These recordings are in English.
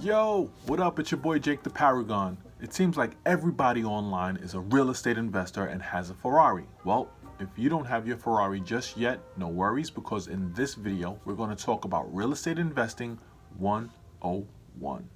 Yo, what up? It's your boy Jake The Paragon. It seems like everybody online is a real estate investor and has a Ferrari. Well, if you don't have your Ferrari just yet, no worries, because in this video, we're going to talk about real estate investing 101.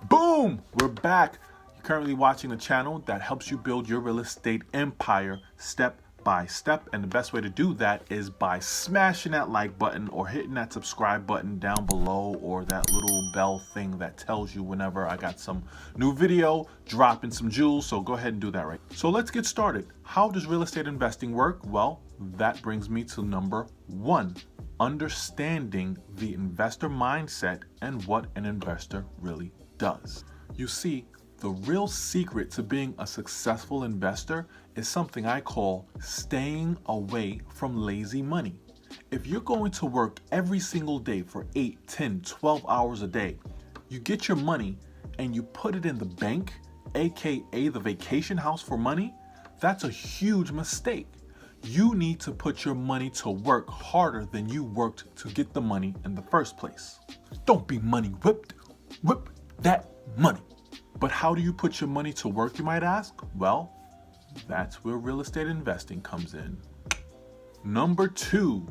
Boom! We're back. You're currently watching a channel that helps you build your real estate empire step by step. And the best way to do that is by smashing that like button or hitting that subscribe button down below, or that little bell thing that tells you whenever I got some new video, dropping some jewels. So go ahead and do that right. So let's get started. How does real estate investing work? Well, that brings me to number one. Understanding the investor mindset and what an investor really does. You see, the real secret to being a successful investor is something I call staying away from lazy money. If you're going to work every single day for 8, 10, 12 hours a day, you get your money and you put it in the bank, aka the vacation house for money, that's a huge mistake. You need to put your money to work harder than you worked to get the money in the first place. Don't be money whipped, whip that money. But how do you put your money to work, you might ask? Well, that's where real estate investing comes in. Number two,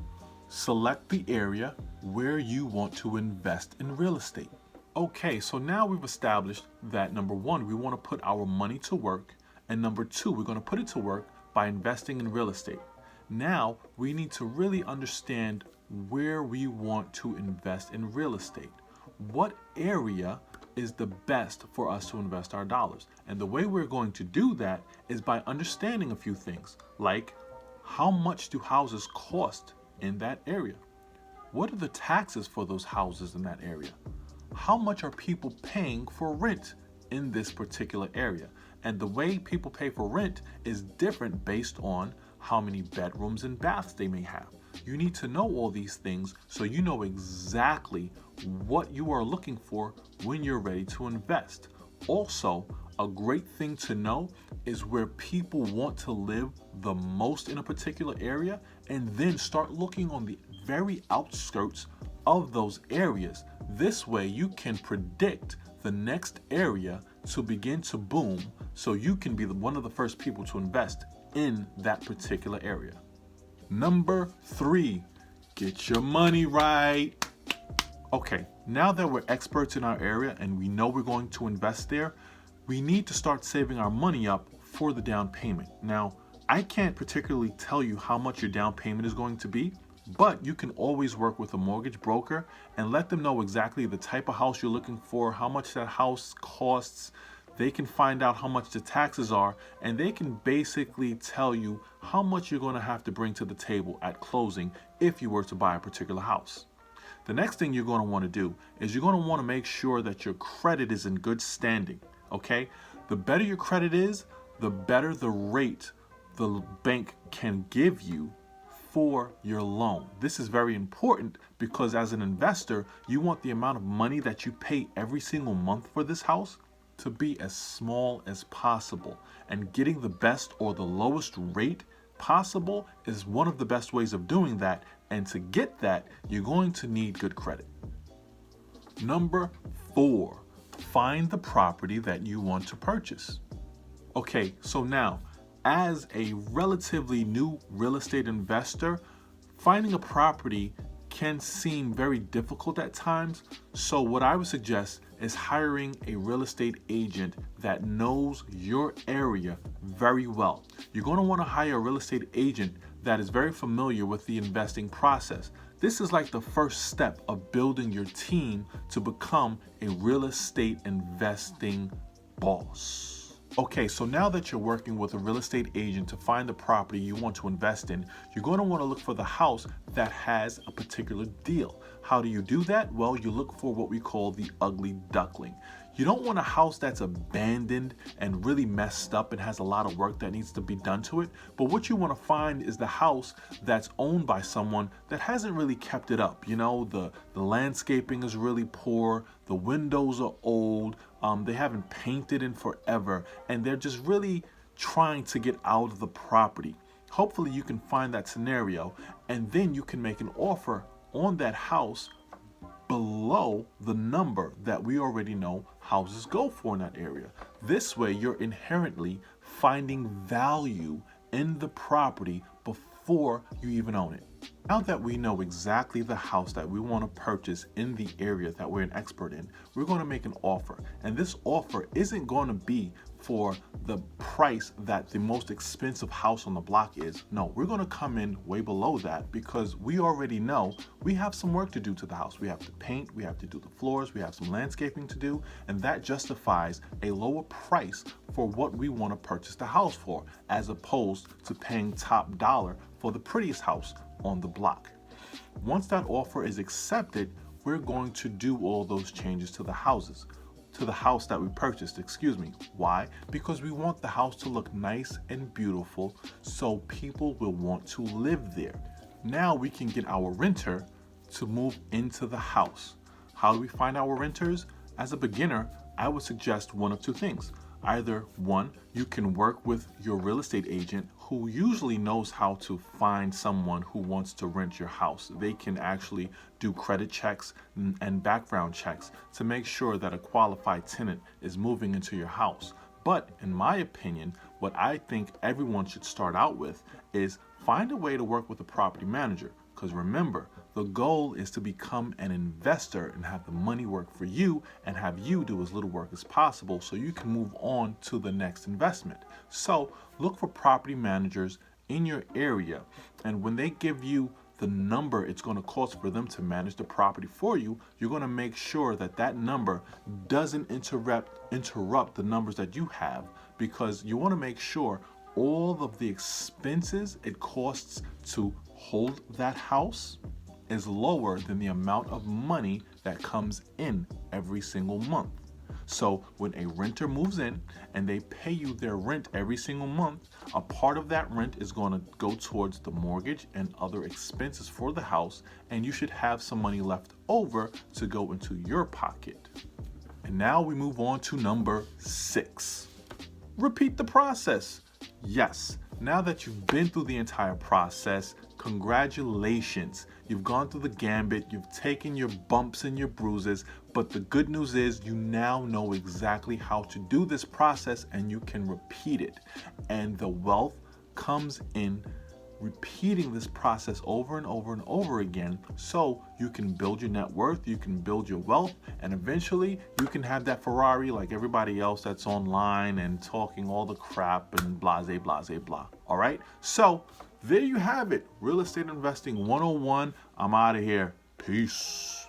select the area where you want to invest in real estate. Okay, so now we've established that number one, we want to put our money to work. And number two, we're going to put it to work by investing in real estate. Now we need to really understand where we want to invest in real estate. What area is the best for us to invest our dollars? And the way we're going to do that is by understanding a few things, like how much do houses cost in that area? What are the taxes for those houses in that area? How much are people paying for rent in this particular area? And the way people pay for rent is different based on how many bedrooms and baths they may have. You need to know all these things so you know exactly what you are looking for when you're ready to invest. Also, a great thing to know is where people want to live the most in a particular area, and then start looking on the very outskirts of those areas. This way you can predict the next area to begin to boom, so you can be one of the first people to invest in that particular area. Number three, get your money right. Okay, now that we're experts in our area and we know we're going to invest there, we need to start saving our money up for the down payment. Now, I can't particularly tell you how much your down payment is going to be, but you can always work with a mortgage broker and let them know exactly the type of house you're looking for, how much that house costs. They can find out how much the taxes are, and they can basically tell you how much you're going to have to bring to the table at closing if you were to buy a particular house. The next thing you're going to want to do is you're going to want to make sure that your credit is in good standing, okay? The better your credit is, the better the rate the bank can give you for your loan. This is very important because as an investor, you want the amount of money that you pay every single month for this house to be as small as possible. And getting the best or the lowest rate possible is one of the best ways of doing that. And to get that, you're going to need good credit. Number four, find the property that you want to purchase. Okay, so now, as a relatively new real estate investor, finding a property can seem very difficult at times. So what I would suggest is hiring a real estate agent that knows your area very well. You're going to want to hire a real estate agent that is very familiar with the investing process. This is like the first step of building your team to become a real estate investing boss. Okay, so now that you're working with a real estate agent to find the property you want to invest in, you're going to want to look for the house that has a particular deal. How do you do that? Well, you look for what we call the ugly duckling. You don't want a house that's abandoned and really messed up and has a lot of work that needs to be done to it. But what you want to find is the house that's owned by someone that hasn't really kept it up. You know, the landscaping is really poor, the windows are old, they haven't painted in forever, and they're just really trying to get out of the property. Hopefully you can find that scenario, and then you can make an offer on that house below the number that we already know houses go for in that area. This way you're inherently finding value in the property before you even own it. Now that we know exactly the house that we want to purchase in the area that we're an expert in, we're going to make an offer. And this offer isn't going to be for the price that the most expensive house on the block is. No, we're going to come in way below that because we already know we have some work to do to the house. We have to paint, we have to do the floors, we have some landscaping to do, and that justifies a lower price for what we want to purchase the house for, as opposed to paying top dollar for the prettiest house on the block. Once that offer is accepted, we're going to do all those changes to the house that we purchased, excuse me. Why? Because we want the house to look nice and beautiful so people will want to live there. Now we can get our renter to move into the house. How do we find our renters? As a beginner, I would suggest one of two things. Either one, you can work with your real estate agent who usually knows how to find someone who wants to rent your house. They can actually do credit checks and background checks to make sure that a qualified tenant is moving into your house. But in my opinion, what I think everyone should start out with is find a way to work with a property manager. Because remember, the goal is to become an investor and have the money work for you and have you do as little work as possible so you can move on to the next investment. So look for property managers in your area, and when they give you the number it's going to cost for them to manage the property for you, you're going to make sure that that number doesn't interrupt the numbers that you have, because you want to make sure all of the expenses it costs to hold that house is lower than the amount of money that comes in every single month. So when a renter moves in and they pay you their rent every single month, a part of that rent is going to go towards the mortgage and other expenses for the house, and you should have some money left over to go into your pocket. And now we move on to number 6. Repeat the process. Yes, now that you've been through the entire process, congratulations. You've gone through the gambit, you've taken your bumps and your bruises, but the good news is you now know exactly how to do this process and you can repeat it. And the wealth comes in repeating this process over and over and over again, so you can build your net worth, you can build your wealth, and eventually you can have that Ferrari like everybody else that's online and talking all the crap and blase, blase, blah. All right, so there you have it. Real Estate Investing 101. I'm out of here. Peace.